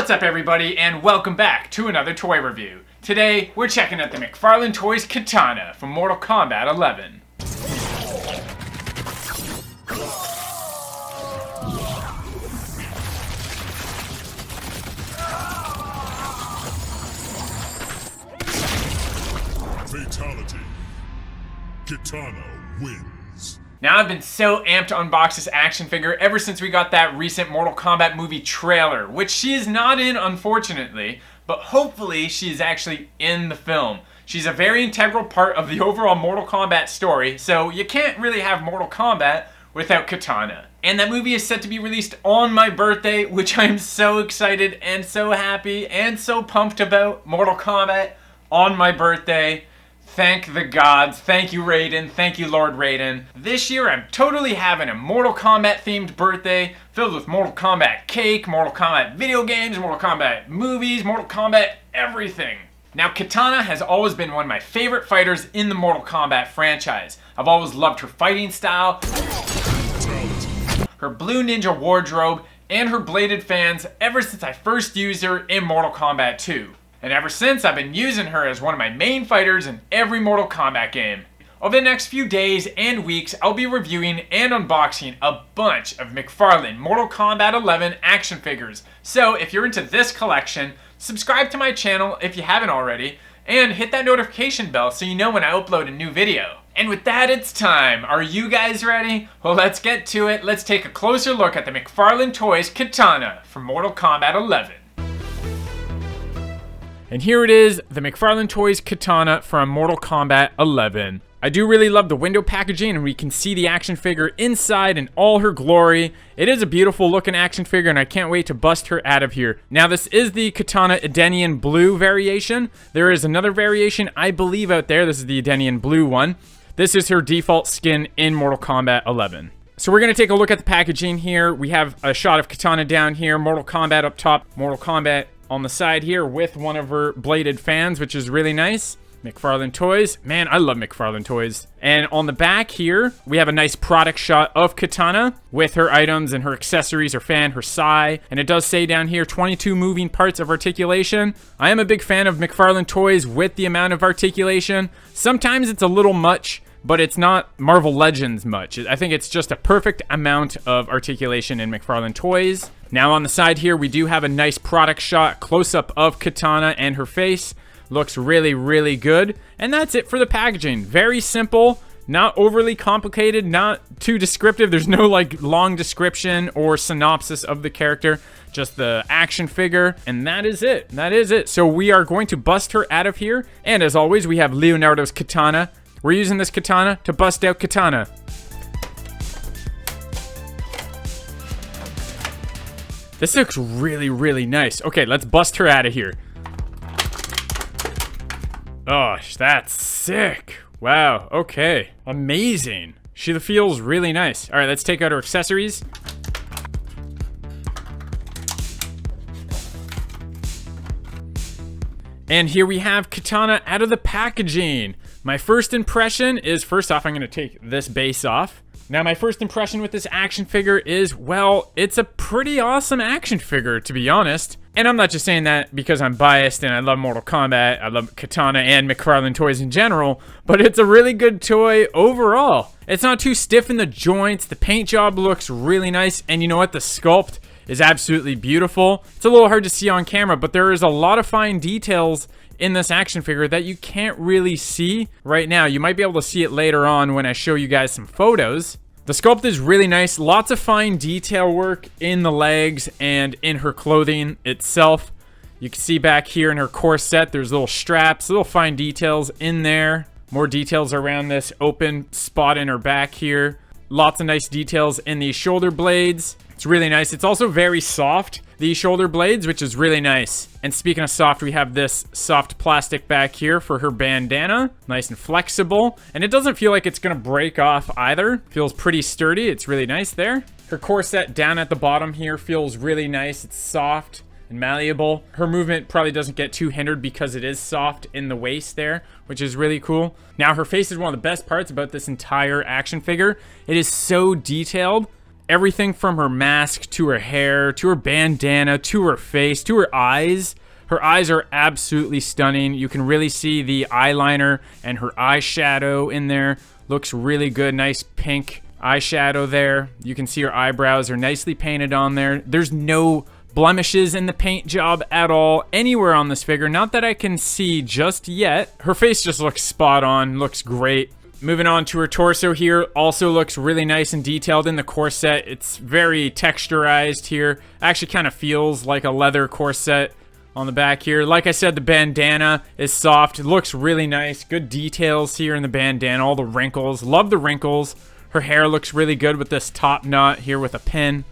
What's up everybody, and welcome back to another toy review. Today, we're checking out the McFarlane Toys Kitana from Mortal Kombat 11. Fatality. Kitana wins. Now, I've been so amped to unbox this action figure ever since we got that recent Mortal Kombat movie trailer, which she is not in, unfortunately, but hopefully she is actually in the film. She's a very integral part of the overall Mortal Kombat story, so you can't really have Mortal Kombat without Kitana. And that movie is set to be released on my birthday, which I'm so excited and so happy and so pumped about. Mortal Kombat on my birthday. Thank the gods. Thank you, Raiden. Thank you, Lord Raiden. This year, I'm totally having a Mortal Kombat themed birthday filled with Mortal Kombat cake, Mortal Kombat video games, Mortal Kombat movies, Mortal Kombat everything. Now, Kitana has always been one of my favorite fighters in the Mortal Kombat franchise. I've always loved her fighting style, her blue ninja wardrobe, and her bladed fans ever since I first used her in Mortal Kombat 2. And ever since, I've been using her as one of my main fighters in every Mortal Kombat game. Over the next few days and weeks, I'll be reviewing and unboxing a bunch of McFarlane Mortal Kombat 11 action figures. So if you're into this collection, subscribe to my channel if you haven't already, and hit that notification bell so you know when I upload a new video. And with that, it's time. Are you guys ready? Well, let's get to it. Let's take a closer look at the McFarlane Toys Kitana from Mortal Kombat 11. And here it is, the McFarlane Toys Kitana from Mortal Kombat 11. I do really love the window packaging, and we can see the action figure inside in all her glory. It is a beautiful looking action figure, and I can't wait to bust her out of here. Now, this is the Kitana Edenian Blue variation. There is another variation, I believe, out there. This is the Edenian Blue one. This is her default skin in Mortal Kombat 11. So we're going to take a look at the packaging here. We have a shot of Kitana down here, Mortal Kombat up top, Mortal Kombat on the side here with one of her bladed fans, which is really nice. McFarlane Toys. Man, I love McFarlane Toys. And on the back here, we have a nice product shot of Kitana with her items and her accessories, her fan, her sai. And it does say down here, 22 moving parts of articulation. I am a big fan of McFarlane Toys with the amount of articulation. Sometimes it's a little much, but it's not Marvel Legends much. I think it's just a perfect amount of articulation in McFarlane Toys. Now on the side here, we do have a nice product shot, close-up of Kitana and her face. Looks really, really good. And that's it for the packaging. Very simple, not overly complicated, not too descriptive. There's no like long description or synopsis of the character, just the action figure, and that is it. That is it. So we are going to bust her out of here. And as always, we have Leonardo's Kitana. We're using this Kitana to bust out Kitana. This looks really, really nice. Okay, let's bust her out of here. Oh, that's sick. Wow, okay. Amazing. She feels really nice. All right, let's take out her accessories. And here we have Kitana out of the packaging. My first impression is, first off, I'm going to take this base off. Now, my first impression with this action figure is, well, it's a pretty awesome action figure, to be honest. And I'm not just saying that because I'm biased and I love Mortal Kombat, I love Kitana and McFarlane Toys in general, but it's a really good toy overall. It's not too stiff in the joints, the paint job looks really nice, and you know what, the sculpt is absolutely beautiful. It's a little hard to see on camera, but there is a lot of fine details in this action figure that you can't really see right now. You might be able to see it later on when I show you guys some photos. The sculpt is really nice. Lots of fine detail work in the legs and in her clothing itself. You can see back here in her corset, there's little straps, little fine details in there. More details around this open spot in her back here. Lots of nice details in these shoulder blades. It's really nice. It's also very soft, these shoulder blades, which is really nice. And speaking of soft, we have this soft plastic back here for her bandana. Nice and flexible. And it doesn't feel like it's going to break off either. Feels pretty sturdy. It's really nice there. Her corset down at the bottom here feels really nice. It's soft and malleable. Her movement probably doesn't get too hindered because it is soft in the waist there, which is really cool. Now, her face is one of the best parts about this entire action figure. It is so detailed. everything from her mask to her hair to her bandana to her face to her eyes. Her eyes are absolutely stunning. You can really see the eyeliner and her eyeshadow in there. Looks really good. Nice pink eyeshadow there. You can see her eyebrows are nicely painted on there. There's no blemishes in the paint job at all anywhere on this figure. Not that I can see just yet. Her face just looks spot on. Looks great. Moving on to her torso here, also looks really nice and detailed in the corset. It's very texturized here. Actually kind of feels like a leather corset on the back here. Like I said, the bandana is soft. It looks really nice. Good details here in the bandana. All the wrinkles. Love the wrinkles. Her hair looks really good with this top knot here with a pin.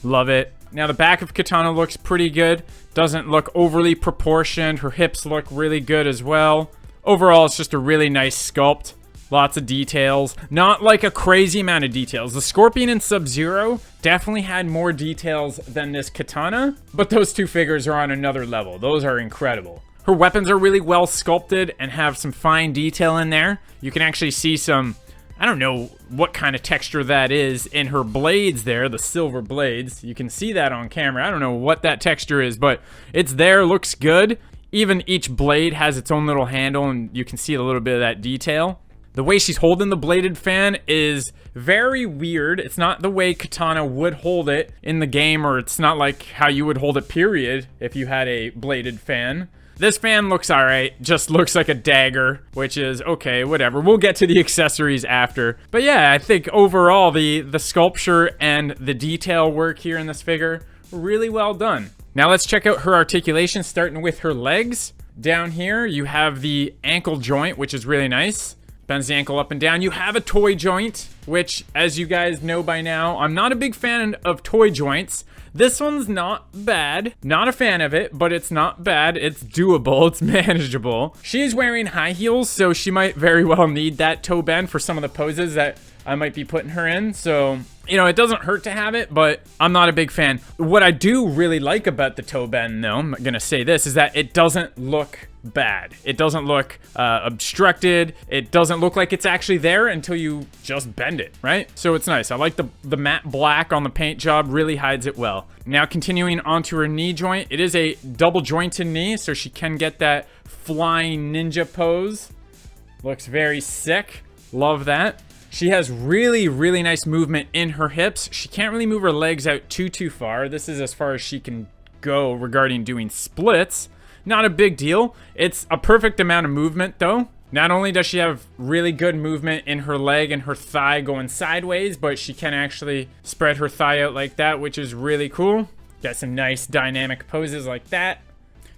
Love it. Now the back of Kitana looks pretty good. Doesn't look overly proportioned. Her hips look really good as well. Overall, it's just a really nice sculpt. Lots of details. Not like a crazy amount of details. The Scorpion and Sub-Zero definitely had more details than this Kitana, but those two figures are on another level. Those are incredible. Her weapons are really well sculpted and have some fine detail in there. You can actually see some, I don't know what kind of texture that is in her blades there, the silver blades. You can see that on camera. I don't know what that texture is, but it's there, looks good. Even each blade has its own little handle, and you can see a little bit of that detail. The way she's holding the bladed fan is very weird. It's not the way Kitana would hold it in the game, or it's not like how you would hold it, period, if you had a bladed fan. This fan looks alright, just looks like a dagger, which is okay, whatever. We'll get to the accessories after. But yeah, I think overall the sculpture and the detail work here in this figure, really well done. Now let's check out her articulation, starting with her legs. Down here, you have the ankle joint, which is really nice. Bends the ankle up and down. You have a toy joint, which, as you guys know by now, I'm not a big fan of toy joints. This one's not bad. Not a fan of it, but it's not bad. It's doable. It's manageable. She's wearing high heels, so she might very well need that toe bend for some of the poses that I might be putting her in. So, you know, it doesn't hurt to have it, but I'm not a big fan. What I do really like about the toe bend, though, I'm gonna say this, is that it doesn't look bad. It doesn't look obstructed. It doesn't look like it's actually there until you just bend it, right? So it's nice. I like the matte black on the paint job, really hides it well. Now continuing onto her knee joint, it is a double jointed knee, so she can get that flying ninja pose. Looks very sick. Love that. She has really, really nice movement in her hips. She can't really move her legs out too far. This is as far as she can go regarding doing splits. Not a big deal. It's a perfect amount of movement though. Not only does she have really good movement in her leg and her thigh going sideways, but she can actually spread her thigh out like that, which is really cool. Got some nice dynamic poses like that.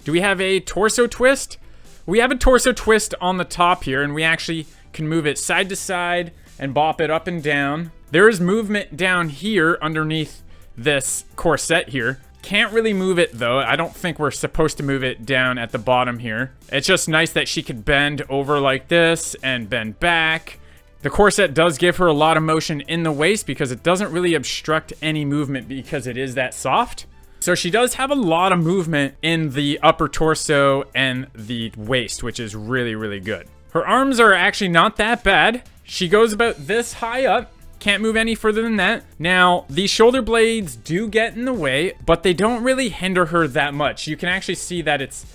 Do we have a torso twist? We have a torso twist on the top here, and we actually can move it side to side and bop it up and down. There is movement down here underneath this corset here. Can't really move it though. I don't think we're supposed to move it down at the bottom here. It's just nice that she could bend over like this and bend back. The corset does give her a lot of motion in the waist because it doesn't really obstruct any movement because it is that soft. So she does have a lot of movement in the upper torso and the waist, which is really, really good. Her arms are actually not that bad. She goes about this high up. Can't move any further than that. Now, these shoulder blades do get in the way, but they don't really hinder her that much. You can actually see that it's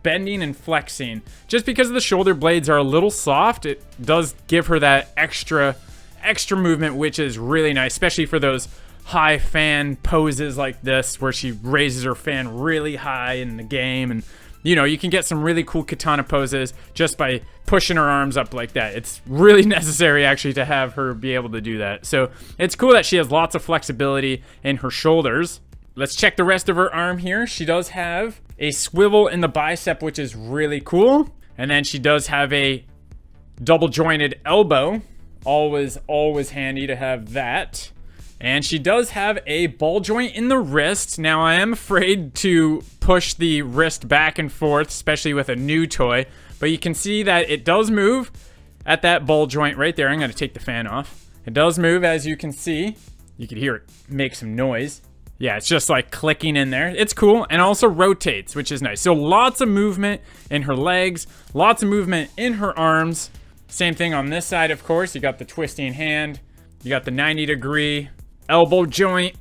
bending and flexing. Just because the shoulder blades are a little soft, it does give her that extra movement, which is really nice, especially for those high fan poses like this, where she raises her fan really high in the game. And you know, you can get some really cool Kitana poses just by pushing her arms up like that. It's really necessary actually to have her be able to do that. So it's cool that she has lots of flexibility in her shoulders. Let's check the rest of her arm here. She does have a swivel in the bicep, which is really cool. And then she does have a double jointed elbow. Always handy to have that. And she does have a ball joint in the wrist. Now, I am afraid to push the wrist back and forth, especially with a new toy. But you can see that it does move at that ball joint right there. I'm going to take the fan off. It does move, as you can see. You can hear it make some noise. Yeah, it's just like clicking in there. It's cool, and also rotates, which is nice. So lots of movement in her legs, lots of movement in her arms. Same thing on this side, of course. You got the twisting hand. You got the 90-degree elbow joint.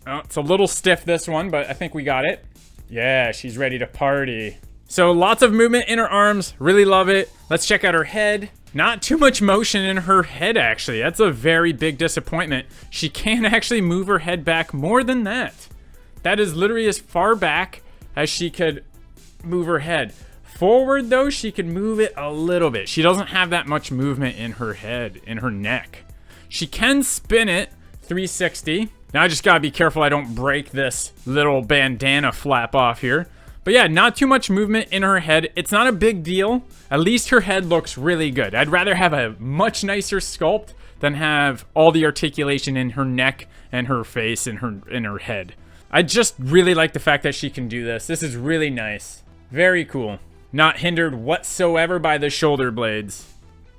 Oh, it's a little stiff, this one, but I think we got it. Yeah, she's ready to party. So lots of movement in her arms. Really love it. Let's check out her head. Not too much motion in her head, actually. That's a very big disappointment. She can actually move her head back more than that. That is literally as far back as she could move her head. Forward, though, she can move it a little bit. She doesn't have that much movement in her head, in her neck. She can spin it 360. Now I just gotta be careful I don't break this little bandana flap off here. But yeah, not too much movement in her head. It's not a big deal. At least her head looks really good. I'd rather have a much nicer sculpt than have all the articulation in her neck and her face and her head. I just really like the fact that she can do this. This is really nice. Very cool. Not hindered whatsoever by the shoulder blades.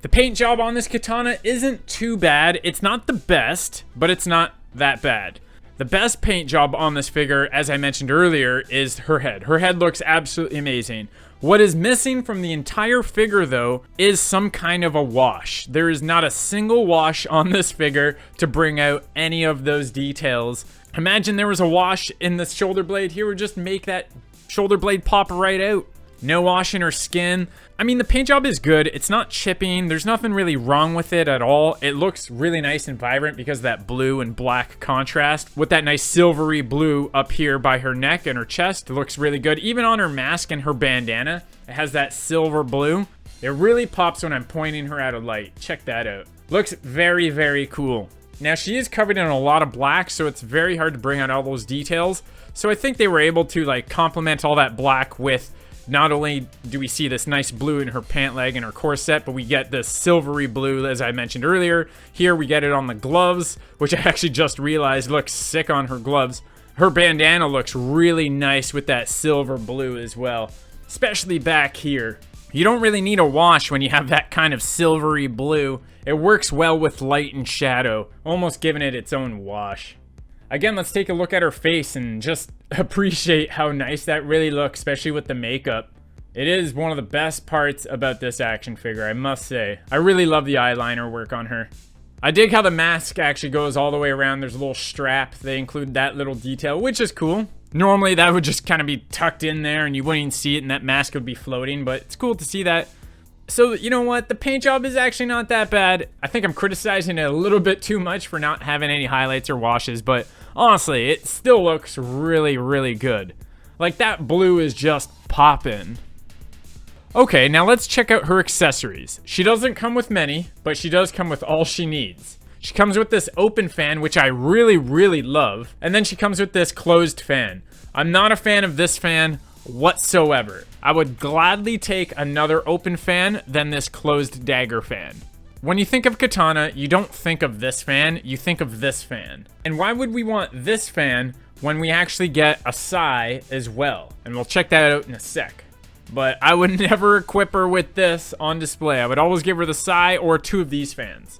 The paint job on this katana isn't too bad. It's not the best, but it's not that bad. The best paint job on this figure, as I mentioned earlier, is her head. Her head looks absolutely amazing. What is missing from the entire figure, though, is some kind of a wash. There is not a single wash on this figure to bring out any of those details. Imagine there was a wash in the shoulder blade here, would just make that shoulder blade pop right out. No wash in her skin. I mean, the paint job is good. It's not chipping. There's nothing really wrong with it at all. It looks really nice and vibrant because of that blue and black contrast. With that nice silvery blue up here by her neck and her chest, it looks really good. Even on her mask and her bandana, it has that silver blue. It really pops when I'm pointing her at a light. Check that out. Looks very, very cool. Now, she is covered in a lot of black, so it's very hard to bring out all those details. So I think they were able to like complement all that black with, not only do we see this nice blue in her pant leg and her corset, but we get this silvery blue, as I mentioned earlier. Here we get it on the gloves, which I actually just realized looks sick on her gloves. Her bandana looks really nice with that silver blue as well, especially back here. You don't really need a wash when you have that kind of silvery blue. It works well with light and shadow, almost giving it its own wash. Again, let's take a look at her face and just appreciate how nice that really looks, especially with the makeup. It is one of the best parts about this action figure, I must say. I really love the eyeliner work on her. I dig how the mask actually goes all the way around. There's a little strap. They include that little detail, which is cool. Normally, that would just kind of be tucked in there and you wouldn't even see it and that mask would be floating, but it's cool to see that. So, you know what? The paint job is actually not that bad. I think I'm criticizing it a little bit too much for not having any highlights or washes, but honestly, it still looks really, really good. Like, that blue is just poppin'. Okay, now let's check out her accessories. She doesn't come with many, but she does come with all she needs. She comes with this open fan, which I really, really love. And then she comes with this closed fan. I'm not a fan of this fan whatsoever. I would gladly take another open fan than this closed dagger fan. When you think of katana, you don't think of this fan, you think of this fan. And why would we want this fan when we actually get a sai as well? And we'll check that out in a sec. But I would never equip her with this on display. I would always give her the sai or two of these fans.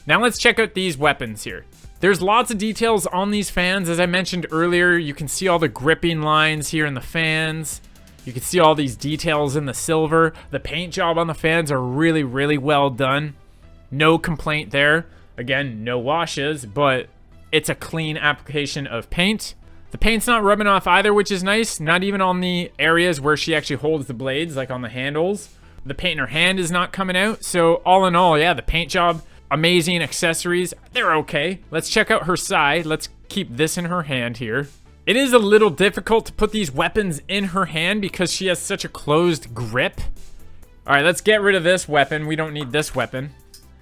Now let's check out these weapons here. There's lots of details on these fans. As I mentioned earlier, you can see all the gripping lines here in the fans. You can see all these details in the silver. The paint job on the fans are really, really well done. No complaint there. Again, no washes, but it's a clean application of paint. The paint's not rubbing off either, which is nice. Not even on the areas where she actually holds the blades, like on the handles. The paint in her hand is not coming out. So all in all, yeah, the paint job, amazing. Accessories, they're okay. Let's check out her side. Let's keep this in her hand here. It is a little difficult to put these weapons in her hand because she has such a closed grip. All right, let's get rid of this weapon. We don't need this weapon.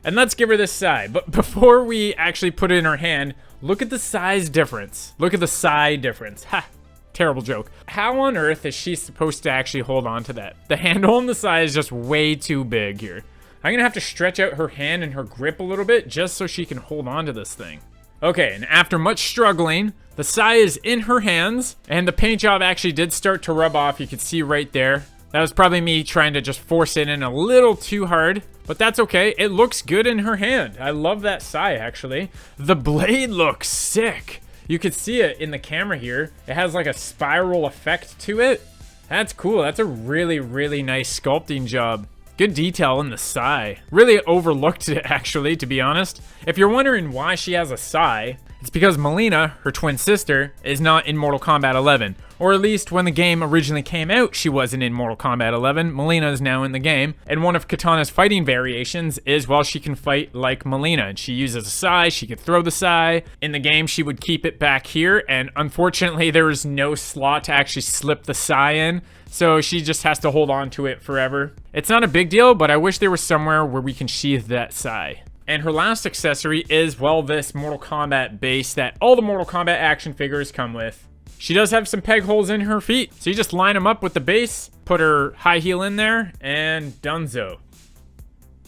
And let's give her this side. But before we actually put it in her hand, look at the size difference. Look at the side difference. Ha! Terrible joke. How on earth is she supposed to actually hold on to that? The handle on the side is just way too big here. I'm gonna have to stretch out her hand and her grip a little bit just so she can hold on to this thing. Okay, and after much struggling, the sai is in her hands, and the paint job actually did start to rub off. You can see right there. That was probably me trying to just force it in a little too hard, but that's okay. It looks good in her hand. I love that sai, actually. The blade looks sick. You can see it in the camera here. It has like a spiral effect to it. That's cool. That's a really, really nice sculpting job. Good detail in the sai. Really overlooked it, actually, to be honest. If you're wondering why she has a sai, It's because Mileena, her twin sister, is not in Mortal Kombat 11. Or at least when the game originally came out, she wasn't in Mortal Kombat 11. Mileena is now in the game. And one of Kitana's fighting variations is, well, she can fight like Mileena. And she uses a sai, she could throw the sai. In the game, she would keep it back here. And unfortunately, there is no slot to actually slip the sai in. So she just has to hold on to it forever. It's not a big deal, but I wish there was somewhere where we can sheath that sai. And her last accessory is, well, this Mortal Kombat base that all the Mortal Kombat action figures come with. She does have some peg holes in her feet, so you just line them up with the base, put her high heel in there, and donezo.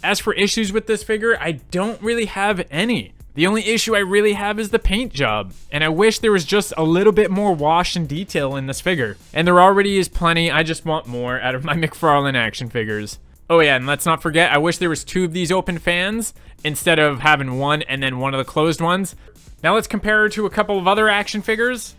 As for issues with this figure, I don't really have any. The only issue I really have is the paint job, and I wish there was just a little bit more wash and detail in this figure. And there already is plenty, I just want more out of my McFarlane action figures. Oh yeah, and let's not forget, I wish there was 2 of these open fans instead of having one and then one of the closed ones. Now let's compare her to a couple of other action figures.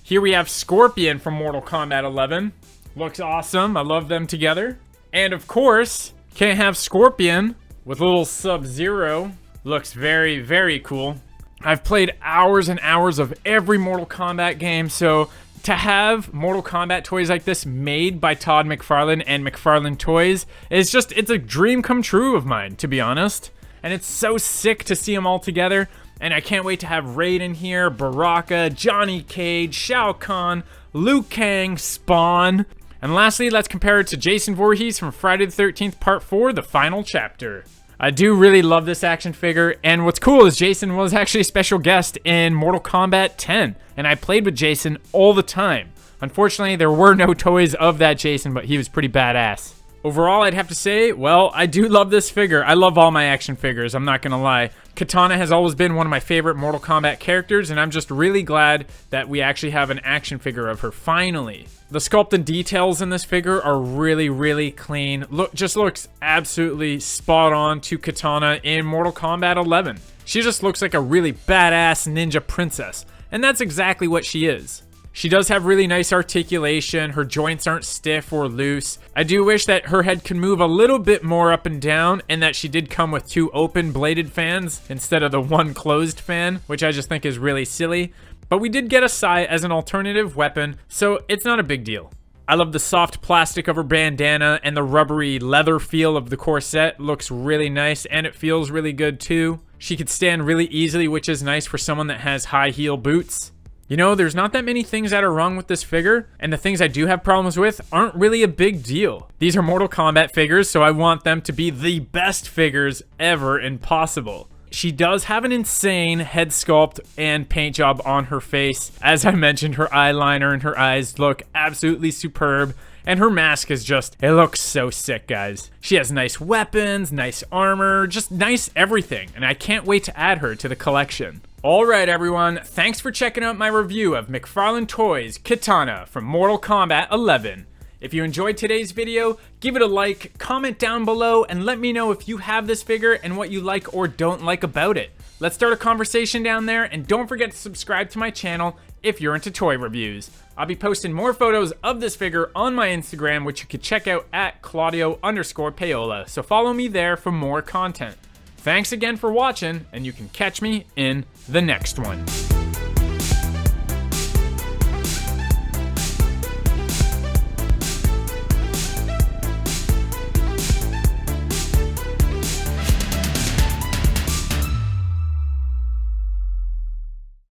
Here we have Scorpion from Mortal Kombat 11. Looks awesome, I love them together. And of course, can't have Scorpion with little Sub-Zero. Looks very, very cool. I've played hours and hours of every Mortal Kombat game, so to have Mortal Kombat toys like this made by Todd McFarlane and McFarlane Toys is just, it's a dream come true of mine, to be honest. And it's so sick to see them all together. And I can't wait to have Raiden here, Baraka, Johnny Cage, Shao Kahn, Liu Kang, Spawn. And lastly, let's compare it to Jason Voorhees from Friday the 13th Part 4, the final chapter. I do really love this action figure, and what's cool is Jason was actually a special guest in Mortal Kombat 10, and I played with Jason all the time. Unfortunately, there were no toys of that Jason, but he was pretty badass. Overall, I'd have to say, well, I do love this figure. I love all my action figures, I'm not gonna lie. Kitana has always been one of my favorite Mortal Kombat characters, and I'm just really glad that we actually have an action figure of her, finally. The sculpt and details in this figure are really, really clean. Just looks absolutely spot on to Kitana in Mortal Kombat 11. She just looks like a really badass ninja princess, and that's exactly what she is. She does have really nice articulation, her joints aren't stiff or loose. I do wish that her head could move a little bit more up and down, and that she did come with 2 open bladed fans instead of the 1 closed fan, which I just think is really silly. But we did get a sai as an alternative weapon, so it's not a big deal. I love the soft plastic of her bandana, and the rubbery leather feel of the corset looks really nice, and it feels really good too. She could stand really easily, which is nice for someone that has high heel boots. You know, there's not that many things that are wrong with this figure, and the things I do have problems with aren't really a big deal. These are Mortal Kombat figures, so I want them to be the best figures ever and possible. She does have an insane head sculpt and paint job on her face. As I mentioned, her eyeliner and her eyes look absolutely superb. And her mask is just, it looks so sick, guys. She has nice weapons, nice armor, just nice everything. And I can't wait to add her to the collection. Alright everyone, thanks for checking out my review of McFarlane Toys Kitana from Mortal Kombat 11. If you enjoyed today's video, give it a like, comment down below, and let me know if you have this figure and what you like or don't like about it. Let's start a conversation down there, and don't forget to subscribe to my channel if you're into toy reviews. I'll be posting more photos of this figure on my Instagram, which you can check out at Claudio_Paola, so follow me there for more content. Thanks again for watching, and you can catch me in the next one.